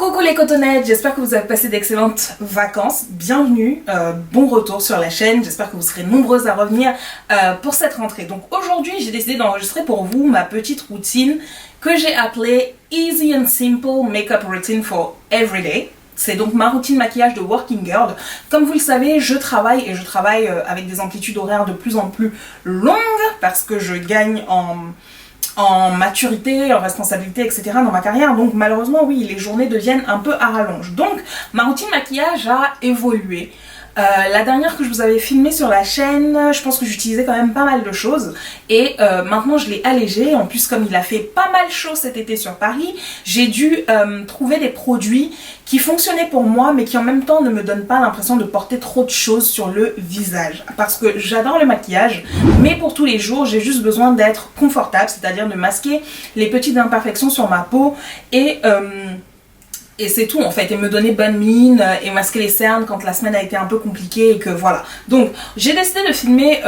Coucou les cotonnettes, j'espère que vous avez passé d'excellentes vacances. Bienvenue, bon retour sur la chaîne. J'espère que vous serez nombreuses à revenir pour cette rentrée. Donc aujourd'hui, j'ai décidé d'enregistrer pour vous ma petite routine que j'ai appelée Easy and Simple Makeup Routine for Everyday. C'est donc ma routine maquillage de working girl. Comme vous le savez, je travaille avec des amplitudes horaires de plus en plus longues parce que je gagne en maturité, en responsabilité, etc. dans ma carrière. Donc malheureusement, oui, les journées deviennent un peu à rallonge. Donc ma routine maquillage a évolué. La dernière que je vous avais filmée sur la chaîne, je pense que j'utilisais quand même pas mal de choses et maintenant je l'ai allégée. En plus, comme il a fait pas mal chaud cet été sur Paris, j'ai dû trouver des produits qui fonctionnaient pour moi mais qui en même temps ne me donnent pas l'impression de porter trop de choses sur le visage, parce que j'adore le maquillage mais pour tous les jours j'ai juste besoin d'être confortable, c'est-à-dire de masquer les petites imperfections sur ma peau et c'est tout en fait, et me donner bonne mine et masquer les cernes quand la semaine a été un peu compliquée et que voilà. Donc j'ai décidé de filmer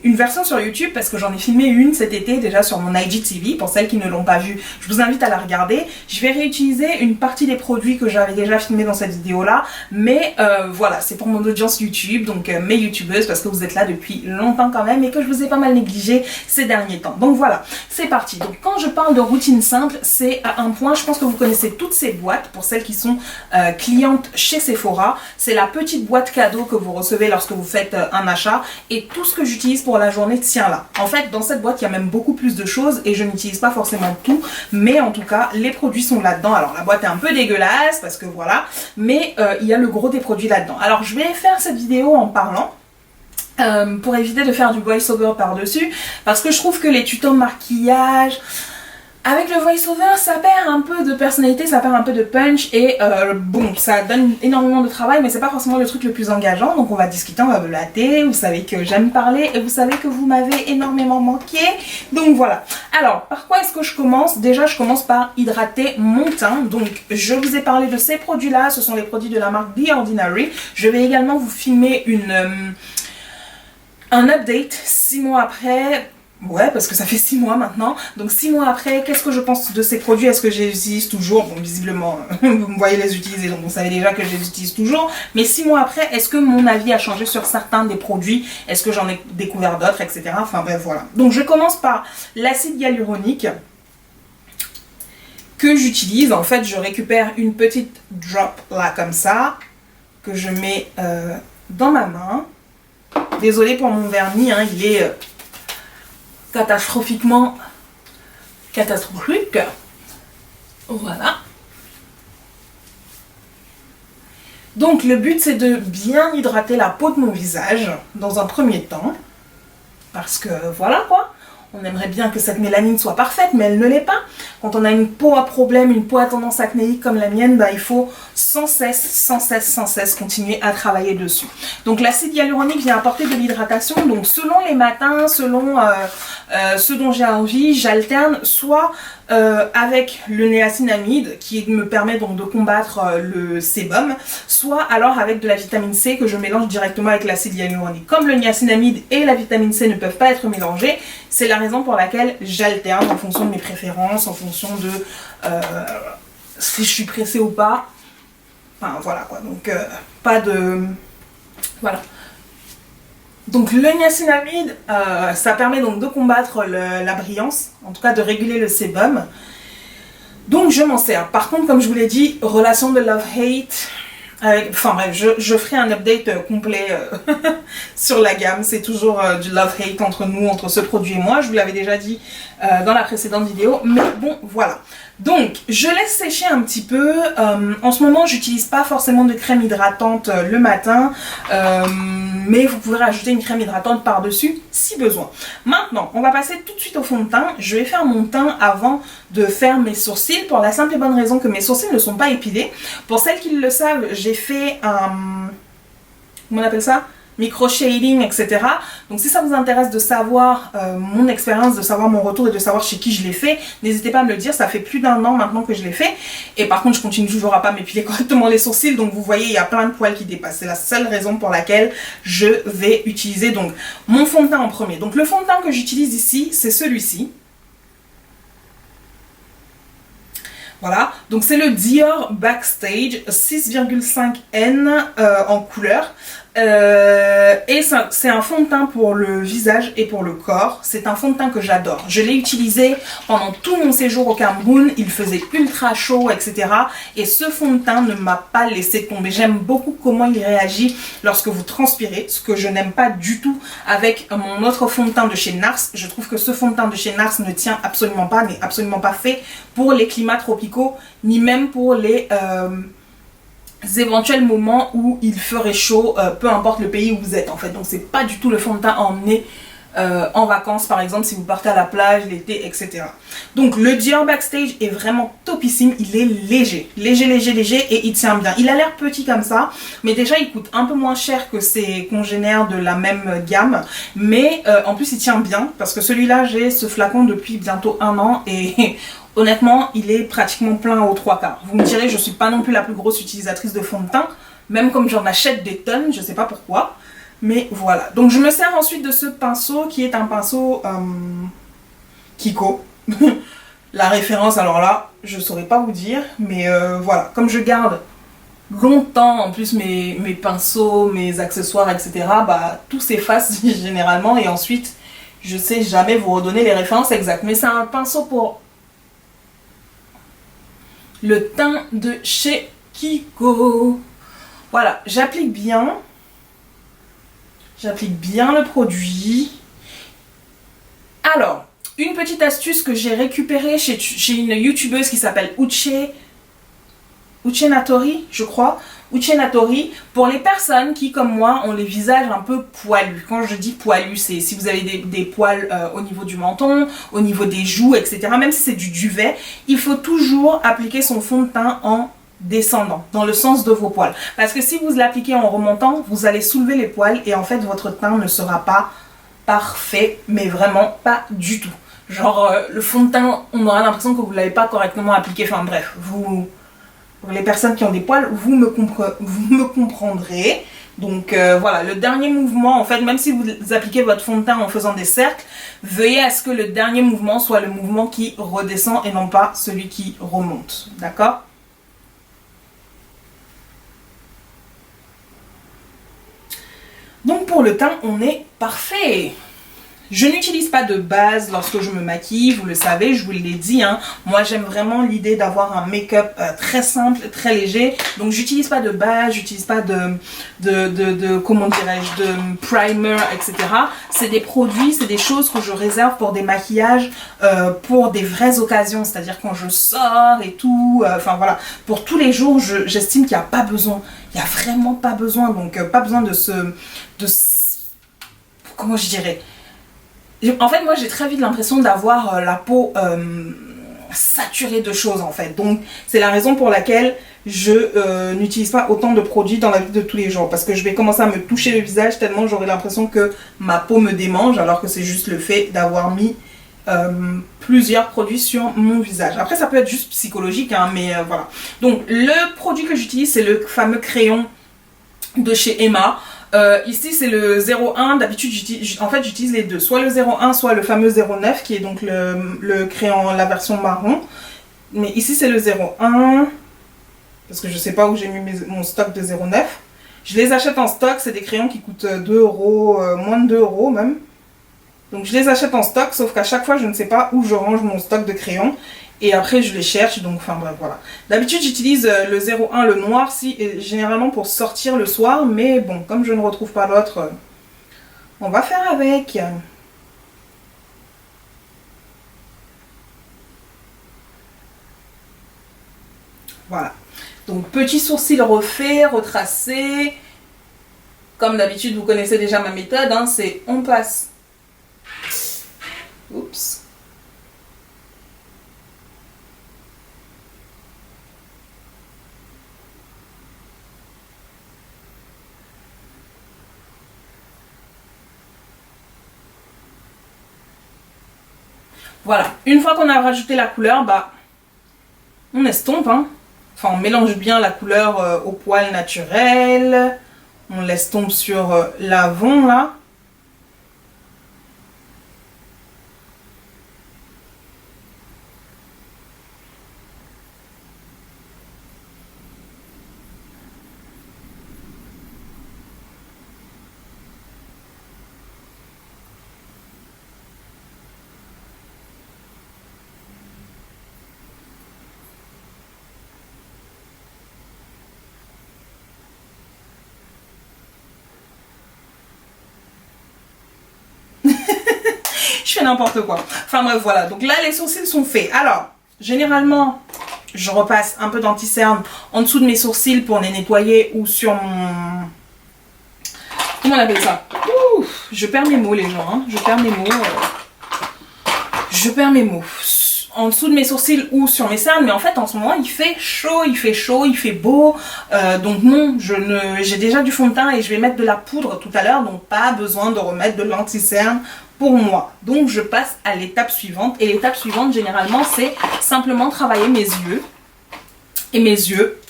une version sur YouTube parce que j'en ai filmé une cet été déjà sur mon IGTV. Pour celles qui ne l'ont pas vue, je vous invite à la regarder. Je vais réutiliser une partie des produits que j'avais déjà filmé dans cette vidéo là, mais voilà, c'est pour mon audience YouTube, donc mes youtubeuses, parce que vous êtes là depuis longtemps quand même et que je vous ai pas mal négligé ces derniers temps. Donc voilà, c'est parti. Donc quand je parle de routine simple, c'est à un point, je pense que vous connaissez toutes ces boîtes. Pour celles qui sont clientes chez Sephora, c'est la petite boîte cadeau que vous recevez lorsque vous faites un achat, et tout ce que j'utilise pour la journée tient là. En fait, dans cette boîte, il y a même beaucoup plus de choses et je n'utilise pas forcément tout, mais en tout cas, les produits sont là-dedans. Alors la boîte est un peu dégueulasse parce que voilà, mais il y a le gros des produits là-dedans. Alors je vais faire cette vidéo en parlant pour éviter de faire du voice-over par-dessus, parce que je trouve que les tutos maquillage avec le voice-over, ça perd un peu de personnalité, ça perd un peu de punch et bon, ça donne énormément de travail, mais c'est pas forcément le truc le plus engageant. Donc on va discuter, on va blater. Vous savez que j'aime parler et vous savez que vous m'avez énormément manqué. Donc voilà. Alors, par quoi est-ce que je commence? Déjà, je commence par hydrater mon teint. Donc je vous ai parlé de ces produits-là. Ce sont les produits de la marque The Ordinary. Je vais également vous filmer un update 6 mois après. Ouais, parce que ça fait 6 mois maintenant. Donc 6 mois après, qu'est-ce que je pense de ces produits? Est-ce que je les utilise toujours? Bon, visiblement, vous me voyez les utiliser, donc vous savez déjà que je les utilise toujours. Mais 6 mois après, est-ce que mon avis a changé sur certains des produits? Est-ce que j'en ai découvert d'autres, etc. Enfin bref, voilà. Donc je commence par l'acide hyaluronique que j'utilise. En fait, je récupère une petite drop là, comme ça, que je mets dans ma main. Désolée pour mon vernis, hein, il est catastrophiquement catastrophique. Voilà. Donc le but, c'est de bien hydrater la peau de mon visage dans un premier temps, parce que voilà quoi, on aimerait bien que cette mélanine soit parfaite, mais elle ne l'est pas. Quand on a une peau à problème, une peau à tendance acnéique comme la mienne, bah, il faut sans cesse continuer à travailler dessus. Donc l'acide hyaluronique vient apporter de l'hydratation. Donc selon les matins, selon ce dont j'ai envie, j'alterne soit avec le niacinamide qui me permet donc de combattre le sébum, soit alors avec de la vitamine C que je mélange directement avec l'acide hyaluronique. Comme le niacinamide et la vitamine C ne peuvent pas être mélangés, c'est la raison pour laquelle j'alterne en fonction de mes préférences, en fonction de si je suis pressée ou pas. Enfin voilà quoi, donc pas de... Voilà. Donc le niacinamide, ça permet donc de combattre la brillance, en tout cas de réguler le sébum. Donc je m'en sers. Par contre, comme je vous l'ai dit, relation de love-hate, enfin bref, je ferai un update complet sur la gamme. C'est toujours du love-hate entre nous, entre ce produit et moi. Je vous l'avais déjà dit dans la précédente vidéo, mais bon, voilà. Donc, je laisse sécher un petit peu. En ce moment, j'utilise pas forcément de crème hydratante le matin, mais vous pouvez rajouter une crème hydratante par-dessus si besoin. Maintenant, on va passer tout de suite au fond de teint. Je vais faire mon teint avant de faire mes sourcils, pour la simple et bonne raison que mes sourcils ne sont pas épilés. Pour celles qui le savent, j'ai fait un... Comment on appelle ça? Micro-shading, etc. Donc si ça vous intéresse de savoir mon expérience, de savoir mon retour et de savoir chez qui je l'ai fait, n'hésitez pas à me le dire. Ça fait plus d'1 an maintenant que je l'ai fait. Et par contre, je continue toujours à pas m'épiler correctement les sourcils. Donc vous voyez, il y a plein de poils qui dépassent. C'est la seule raison pour laquelle je vais utiliser donc mon fond de teint en premier. Donc le fond de teint que j'utilise ici, c'est celui-ci. Voilà, donc c'est le Dior Backstage 6,5N en couleur. Et c'est un fond de teint pour le visage et pour le corps. C'est un fond de teint que j'adore. Je l'ai utilisé pendant tout mon séjour au Cameroun. Il faisait ultra chaud, etc. Et ce fond de teint ne m'a pas laissé tomber. J'aime beaucoup comment il réagit lorsque vous transpirez, ce que je n'aime pas du tout avec mon autre fond de teint de chez Nars. Je trouve que ce fond de teint de chez Nars ne tient absolument pas, n'est absolument pas fait pour les climats tropicaux, ni même pour les éventuels moments où il ferait chaud, peu importe le pays où vous êtes en fait. Donc c'est pas du tout le fond de teint à emmener en vacances, par exemple si vous partez à la plage l'été, etc. Donc le Dior Backstage est vraiment topissime. Il est léger, léger et il tient bien. Il a l'air petit comme ça, mais déjà il coûte un peu moins cher que ses congénères de la même gamme, mais en plus il tient bien parce que celui-là, j'ai ce flacon depuis bientôt 1 an et honnêtement, il est pratiquement plein aux 3/4. Vous me direz, je suis pas non plus la plus grosse utilisatrice de fond de teint, même comme j'en achète des tonnes, je sais pas pourquoi. Mais voilà. Donc je me sers ensuite de ce pinceau qui est un pinceau Kiko. La référence, alors là, je saurais pas vous dire. Mais voilà, comme je garde longtemps en plus mes pinceaux, mes accessoires, etc. Bah tout s'efface généralement et ensuite je sais jamais vous redonner les références exactes. Mais c'est un pinceau pour le teint de chez Kiko. Voilà, j'applique bien le produit. Alors, une petite astuce que j'ai récupérée chez une youtubeuse qui s'appelle Uchenatori, je crois. Uchenatori, pour les personnes qui, comme moi, ont les visages un peu poilus. Quand je dis poilus, c'est si vous avez des poils au niveau du menton, au niveau des joues, etc. Même si c'est du duvet, il faut toujours appliquer son fond de teint en descendant, dans le sens de vos poils. Parce que si vous l'appliquez en remontant, vous allez soulever les poils et en fait, votre teint ne sera pas parfait, mais vraiment pas du tout. Genre, le fond de teint, on aura l'impression que vous ne l'avez pas correctement appliqué. Enfin bref, les personnes qui ont des poils, vous me comprendrez. Donc voilà, le dernier mouvement, en fait, même si vous appliquez votre fond de teint en faisant des cercles, veuillez à ce que le dernier mouvement soit le mouvement qui redescend et non pas celui qui remonte. D'accord ? Donc pour le teint, on est parfait. Je n'utilise pas de base lorsque je me maquille, vous le savez, je vous l'ai dit. Hein. Moi, j'aime vraiment l'idée d'avoir un make-up très simple, très léger. Donc, j'utilise pas de base, j'utilise pas comment dirais-je, de primer, etc. C'est des produits, c'est des choses que je réserve pour des maquillages, pour des vraies occasions. C'est-à-dire quand je sors et tout. Enfin, voilà. Pour tous les jours, j'estime qu'il n'y a pas besoin. Il n'y a vraiment pas besoin. Donc, pas besoin comment je dirais ? En fait, moi, j'ai très vite l'impression d'avoir la peau saturée de choses, en fait. Donc, c'est la raison pour laquelle je n'utilise pas autant de produits dans la vie de tous les jours. Parce que je vais commencer à me toucher le visage tellement j'aurai l'impression que ma peau me démange, alors que c'est juste le fait d'avoir mis plusieurs produits sur mon visage. Après, ça peut être juste psychologique, hein, mais voilà. Donc, le produit que j'utilise, c'est le fameux crayon de chez Emma. Ici c'est le 01, d'habitude j'utilise les deux, soit le 01 soit le fameux 09 qui est donc le crayon, la version marron, mais ici c'est le 01 parce que je sais pas où j'ai mis mon stock de 09. Je les achète en stock, c'est des crayons qui coûtent 2 euros, moins de 2 euros même, donc je les achète en stock, sauf qu'à chaque fois je ne sais pas où je range mon stock de crayons. Et après je les cherche, donc enfin bref, voilà. D'habitude j'utilise le 01, le noir, généralement pour sortir le soir, mais bon, comme je ne retrouve pas l'autre, on va faire avec. Voilà. Donc petit sourcil refait, retracé. Comme d'habitude, vous connaissez déjà ma méthode, hein, c'est on passe. Oups. Voilà, une fois qu'on a rajouté la couleur, bah, on estompe, hein. Enfin, on mélange bien la couleur au poil naturel. On l'estompe sur l'avant, là. Je fais n'importe quoi. Enfin bref, voilà. Donc là, les sourcils sont faits. Alors, généralement, je repasse un peu d'anti-cerne en dessous de mes sourcils pour les nettoyer ou sur mon... Comment on appelle ça? Ouh, je perds mes mots, les gens. Hein. Je perds mes mots. Je perds mes mots. En dessous de mes sourcils ou sur mes cernes, mais en fait en ce moment il fait chaud, il fait beau, donc non, j'ai déjà du fond de teint et je vais mettre de la poudre tout à l'heure, donc pas besoin de remettre de l'anti-cerne pour moi. Donc je passe à l'étape suivante, et l'étape suivante généralement c'est simplement travailler mes yeux, et mes yeux,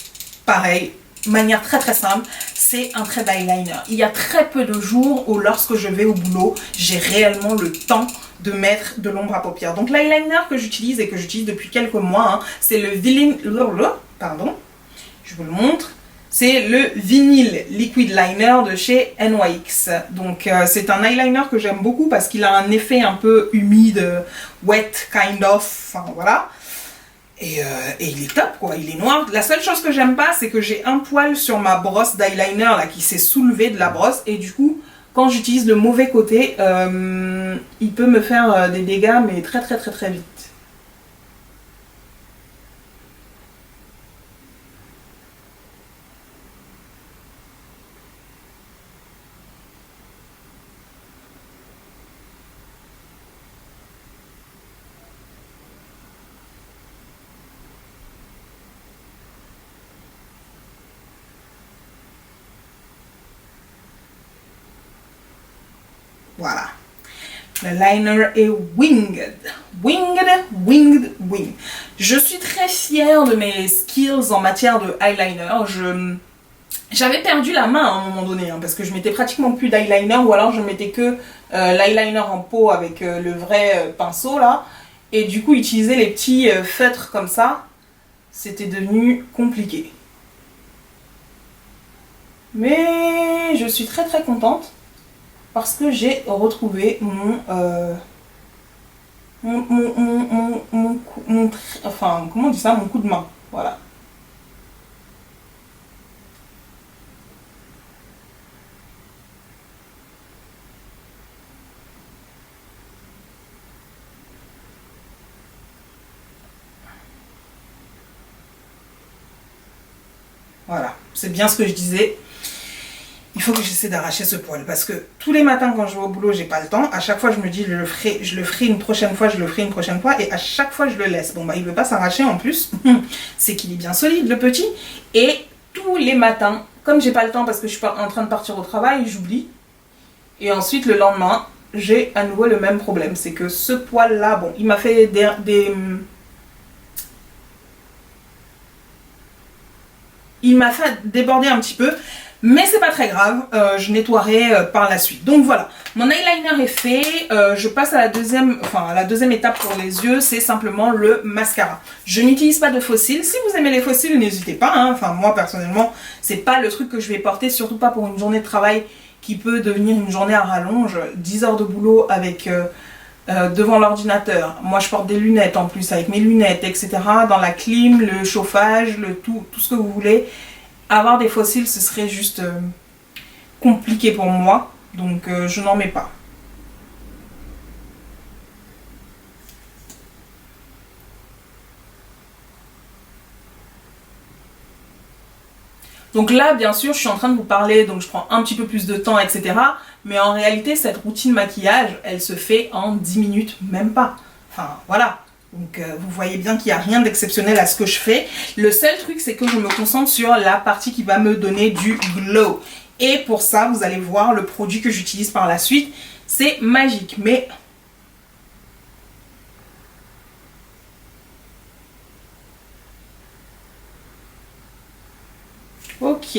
pareil, manière très très simple, c'est un trait d'eyeliner. Il y a très peu de jours où lorsque je vais au boulot, j'ai réellement le temps de mettre de l'ombre à paupières. Donc l'eyeliner que j'utilise et que j'utilise depuis quelques mois, hein, c'est le Vinyl, pardon, je vous le montre, c'est le Vinyl Liquid Liner de chez NYX. Donc c'est un eyeliner que j'aime beaucoup parce qu'il a un effet un peu humide, wet kind of, enfin voilà. Et il est top quoi, il est noir. La seule chose que j'aime pas, c'est que j'ai un poil sur ma brosse d'eyeliner là qui s'est soulevé de la brosse, et du coup quand j'utilise le mauvais côté, il peut me faire des dégâts, mais très très très très vite. Voilà. Le liner est winged. Winged. Je suis très fière de mes skills en matière de eyeliner. J'avais perdu la main à un moment donné, hein, parce que je mettais pratiquement plus d'eyeliner, ou alors je mettais que l'eyeliner en pot avec le vrai pinceau là. Et du coup, utiliser les petits feutres comme ça, c'était devenu compliqué. Mais je suis très très contente parce que j'ai retrouvé enfin, comment on dit ça, mon coup de main, voilà. Voilà, c'est bien ce que je disais. Il faut que j'essaie d'arracher ce poil parce que tous les matins quand je vais au boulot, j'ai pas le temps. À chaque fois, je me dis je le ferai une prochaine fois, et à chaque fois, je le laisse. Bon, bah, il veut pas s'arracher en plus. C'est qu'il est bien solide, le petit. Et tous les matins, comme j'ai pas le temps parce que je suis en train de partir au travail, j'oublie. Et ensuite, le lendemain, j'ai à nouveau le même problème. C'est que ce poil-là, bon, il m'a fait il m'a fait déborder un petit peu. Mais c'est pas très grave, je nettoierai par la suite. Donc voilà, mon eyeliner est fait, je passe à la deuxième étape pour les yeux, c'est simplement le mascara. Je n'utilise pas de fossiles, si vous aimez les fossiles, n'hésitez pas, hein. Enfin moi personnellement, c'est pas le truc que je vais porter, surtout pas pour une journée de travail qui peut devenir une journée à rallonge, 10 heures de boulot avec... devant l'ordinateur. Moi je porte des lunettes en plus avec mes lunettes, etc. Dans la clim, le chauffage, tout ce que vous voulez. Avoir des fossiles, ce serait juste compliqué pour moi, donc je n'en mets pas. Donc là, bien sûr, je suis en train de vous parler, donc je prends un petit peu plus de temps, etc. Mais en réalité, cette routine maquillage, elle se fait en 10 minutes, même pas. Enfin, voilà. Donc vous voyez bien qu'il n'y a rien d'exceptionnel à ce que je fais. Le seul truc, c'est que je me concentre sur la partie qui va me donner du glow. Et pour ça, vous allez voir le produit que j'utilise par la suite. C'est magique, mais... Ok.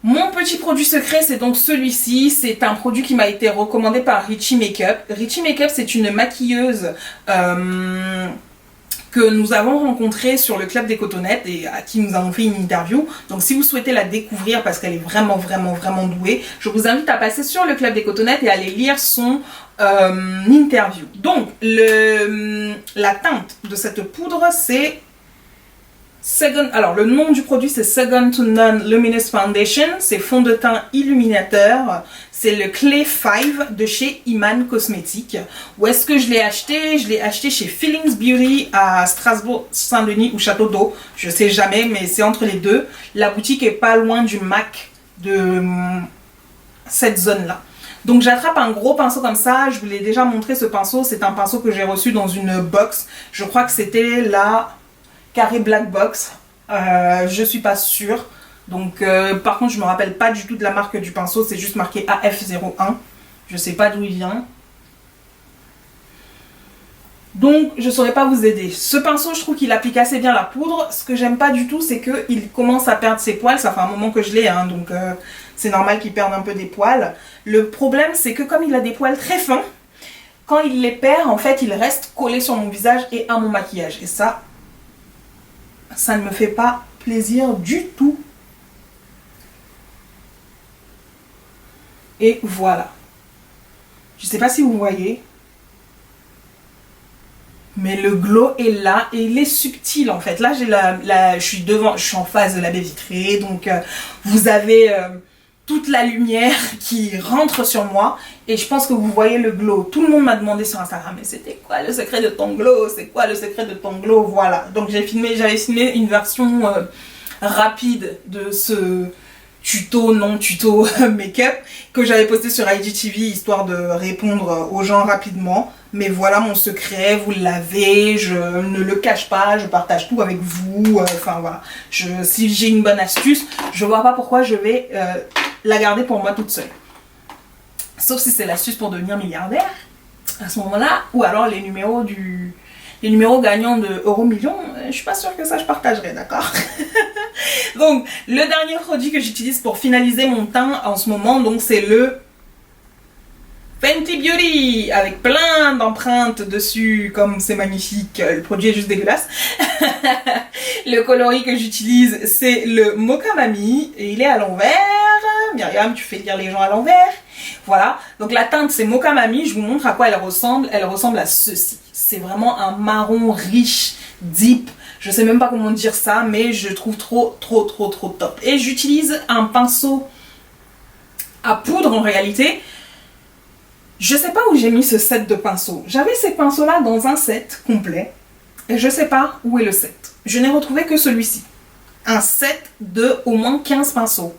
Mon petit produit secret, c'est donc celui-ci. C'est un produit qui m'a été recommandé par Richie Makeup. Richie Makeup, c'est une maquilleuse que nous avons rencontrée sur le Club des Cotonnettes et à qui nous avons fait une interview. Donc si vous souhaitez la découvrir parce qu'elle est vraiment douée, je vous invite à passer sur le Club des Cotonnettes et à aller lire son interview. Donc la teinte de cette poudre, c'est Alors, le nom du produit, c'est Second to None Luminous Foundation. C'est fond de teint illuminateur. C'est le Clay 5 de chez Iman Cosmetics. Où est-ce que je l'ai acheté? Je l'ai acheté chez Feelings Beauty à Strasbourg, Saint-Denis ou Château d'Eau. Je sais jamais, mais c'est entre les deux. La boutique est pas loin du MAC de cette zone-là. Donc j'attrape un gros pinceau comme ça. Je vous l'ai déjà montré, ce pinceau. C'est un pinceau que j'ai reçu dans une box. Je crois que c'était la Carré Black Box, je suis pas sûre. Donc par contre je me rappelle pas du tout de la marque du pinceau, c'est juste marqué AF01. Je sais pas d'où il vient. Donc je saurais pas vous aider. Ce pinceau, je trouve qu'il applique assez bien la poudre. Ce que j'aime pas du tout, c'est qu'il commence à perdre ses poils. Ça fait un moment que je l'ai, hein, donc c'est normal qu'il perde un peu des poils. Le problème, c'est que comme il a des poils très fins, quand il les perd, en fait, il reste collé sur mon visage et à mon maquillage. Et ça ne me fait pas plaisir du tout. Et voilà. Je sais pas si vous voyez. Mais le glow est là et il est subtil en fait. Là, je suis en face de la baie vitrée. Donc, vous avez toute la lumière qui rentre sur moi. Et je pense que vous voyez le glow. Tout le monde m'a demandé sur Instagram, mais c'était quoi le secret de ton glow? C'est quoi le secret de ton glow? Voilà. Donc j'avais filmé une version rapide de ce tuto, non tuto make-up que j'avais posté sur IGTV histoire de répondre aux gens rapidement. Mais voilà mon secret, vous l'avez, je ne le cache pas, je partage tout avec vous. Enfin voilà, si j'ai une bonne astuce, je vois pas pourquoi je vais la garder pour moi toute seule. Sauf si c'est l'astuce pour devenir milliardaire, à ce moment-là, ou alors les numéros gagnants de Euro-Million, je suis pas sûre que ça je partagerai, d'accord? Donc, le dernier produit que j'utilise pour finaliser mon teint en ce moment, donc c'est le Fenty Beauty, avec plein d'empreintes dessus, comme c'est magnifique, le produit est juste dégueulasse. Le coloris que j'utilise, c'est le Mocha Mami, et il est à l'envers. Myriam, tu fais lire les gens à l'envers. Voilà, donc la teinte c'est Mocha Mami, je vous montre à quoi elle ressemble à ceci. C'est vraiment un marron riche, deep, je sais même pas comment dire ça, mais je trouve trop top. Et j'utilise un pinceau à poudre en réalité. Je sais pas où j'ai mis ce set de pinceaux. J'avais ces pinceaux là dans un set complet, et je sais pas où est le set. Je n'ai retrouvé que celui-ci. Un set de au moins 15 pinceaux.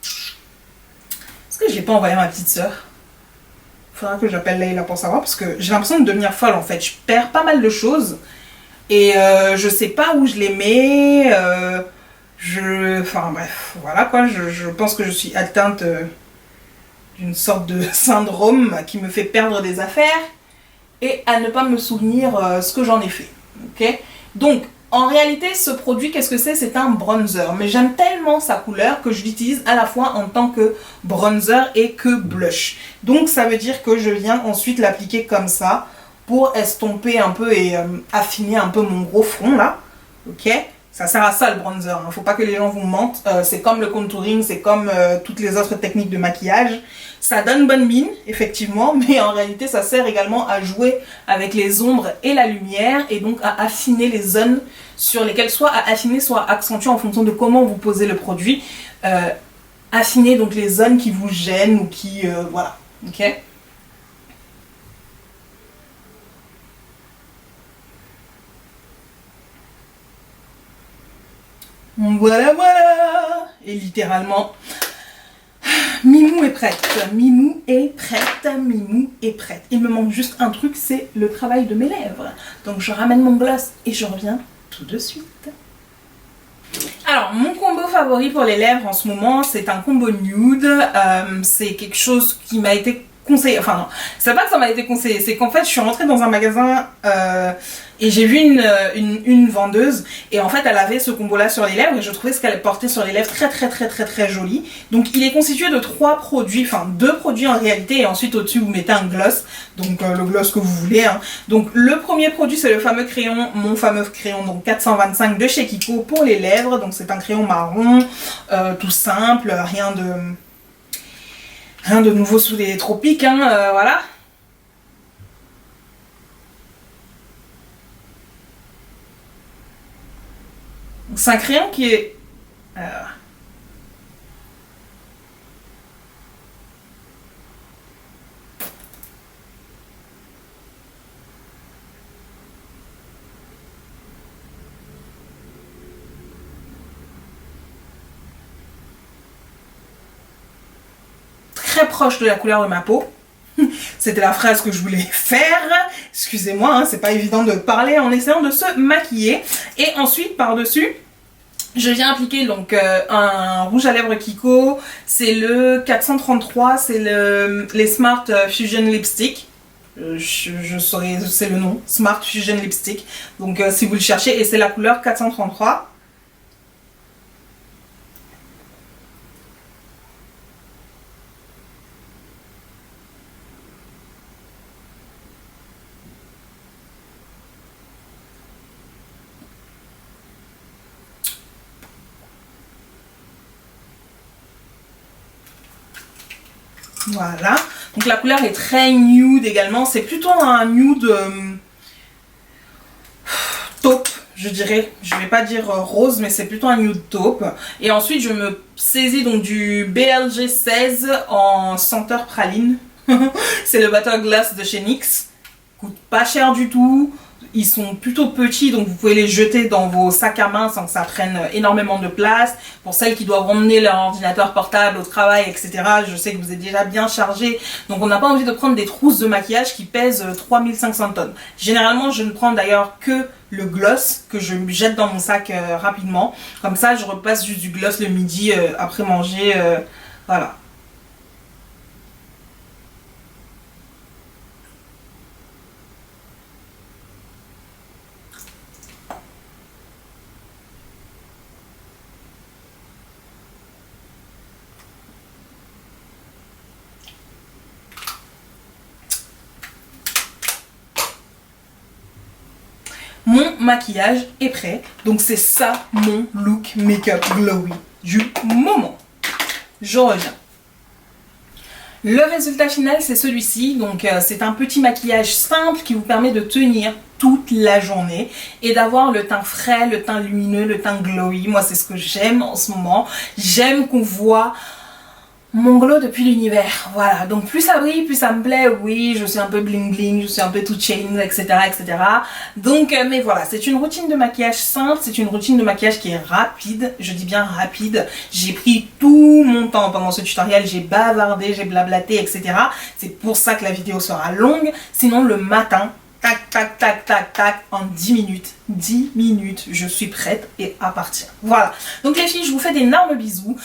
Est-ce que j'ai pas envoyé à ma petite soeur? Faudra que j'appelle Leïla pour savoir, parce que j'ai l'impression de devenir folle en fait. Je perds pas mal de choses et je sais pas où je les mets. Enfin bref, voilà quoi. Je pense que je suis atteinte d'une sorte de syndrome qui me fait perdre des affaires et à ne pas me souvenir ce que j'en ai fait. Ok? Donc en réalité, ce produit, qu'est-ce que c'est? C'est un bronzer. Mais j'aime tellement sa couleur que je l'utilise à la fois en tant que bronzer et que blush. Donc ça veut dire que je viens ensuite l'appliquer comme ça pour estomper un peu et affiner un peu mon gros front là. Ok? Ça sert à ça le bronzer. Hein. Faut pas que les gens vous mentent. C'est comme le contouring, c'est comme toutes les autres techniques de maquillage. Ça donne bonne mine, effectivement, mais en réalité, ça sert également à jouer avec les ombres et la lumière et donc à affiner les zones sur lesquelles soit à affiner, soit à accentuer en fonction de comment vous posez le produit. Affiner donc les zones qui vous gênent ou qui... voilà, ok? Voilà, voilà! Et littéralement... Mimou est prête, Mimou est prête, Mimou est prête. Il me manque juste un truc, c'est le travail de mes lèvres. Donc je ramène mon gloss et je reviens tout de suite. Alors mon combo favori pour les lèvres en ce moment, c'est un combo nude. C'est quelque chose qui m'a été conseillé, enfin non, c'est pas que ça m'a été conseillé, c'est qu'en fait je suis rentrée dans un magasin et j'ai vu une vendeuse et en fait elle avait ce combo là sur les lèvres et je trouvais ce qu'elle portait sur les lèvres très joli. Donc il est constitué de 3 produits, enfin 2 produits en réalité et ensuite au-dessus vous mettez un gloss, donc le gloss que vous voulez. Hein. Donc le premier produit c'est le fameux crayon, mon fameux crayon donc 425 de chez Kiko pour les lèvres, donc c'est un crayon marron, tout simple, rien de nouveau sous les tropiques, hein, voilà. C'est un crayon qui est... très proche de la couleur de ma peau. C'était la phrase que je voulais faire. Excusez-moi, hein, c'est pas évident de parler en essayant de se maquiller. Et ensuite, par-dessus, je viens appliquer donc un rouge à lèvres Kiko. C'est le 433, c'est les Smart Fusion Lipstick. Je saurais, c'est le nom, Smart Fusion Lipstick. Donc si vous le cherchez, et c'est la couleur 433. Voilà, donc la couleur est très nude également, c'est plutôt un nude taupe, je dirais. Je vais pas dire rose, mais c'est plutôt un nude taupe. Et ensuite je me saisis donc du BLG 16 en senteur praline. C'est le Butter Glass de chez NYX, coûte pas cher du tout. Ils sont plutôt petits, donc vous pouvez les jeter dans vos sacs à main sans que ça prenne énormément de place. Pour celles qui doivent emmener leur ordinateur portable au travail, etc. Je sais que vous êtes déjà bien chargé, donc on n'a pas envie de prendre des trousses de maquillage qui pèsent 3500 tonnes. Généralement, je ne prends d'ailleurs que le gloss que je jette dans mon sac rapidement. Comme ça, je repasse juste du gloss le midi après manger. Voilà. Mon maquillage est prêt, donc c'est ça mon look make-up glowy du moment. Je reviens. Le résultat final, c'est celui-ci. Donc c'est un petit maquillage simple qui vous permet de tenir toute la journée et d'avoir le teint frais, le teint lumineux, le teint glowy. Moi, c'est ce que j'aime en ce moment. J'aime qu'on voit mon glow depuis l'univers, voilà, donc plus ça brille, plus ça me plaît. Oui, je suis un peu bling bling, je suis un peu tout chain, etc., etc. Donc, mais voilà, c'est une routine de maquillage simple, c'est une routine de maquillage qui est rapide, je dis bien rapide. J'ai pris tout mon temps pendant ce tutoriel, j'ai bavardé, j'ai blablaté, etc. C'est pour ça que la vidéo sera longue, sinon le matin, tac, tac, tac, tac, tac, en 10 minutes, je suis prête et à partir. Voilà, donc les filles, je vous fais d'énormes bisous.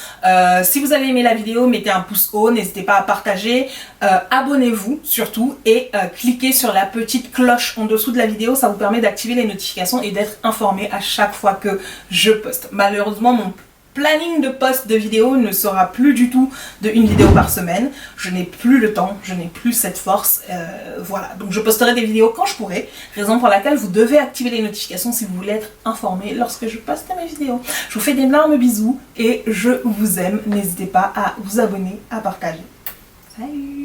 Si vous avez aimé la vidéo, mettez un pouce haut, n'hésitez pas à partager, abonnez-vous surtout et cliquez sur la petite cloche en dessous de la vidéo, ça vous permet d'activer les notifications et d'être informé à chaque fois que je poste. Malheureusement, mon planning de post de vidéos ne sera plus du tout de une vidéo par semaine. Je n'ai plus le temps, je n'ai plus cette force. Voilà, donc je posterai des vidéos quand je pourrai. Raison pour laquelle vous devez activer les notifications si vous voulez être informé lorsque je poste mes vidéos. Je vous fais d'énormes bisous et je vous aime. N'hésitez pas à vous abonner, à partager. Salut!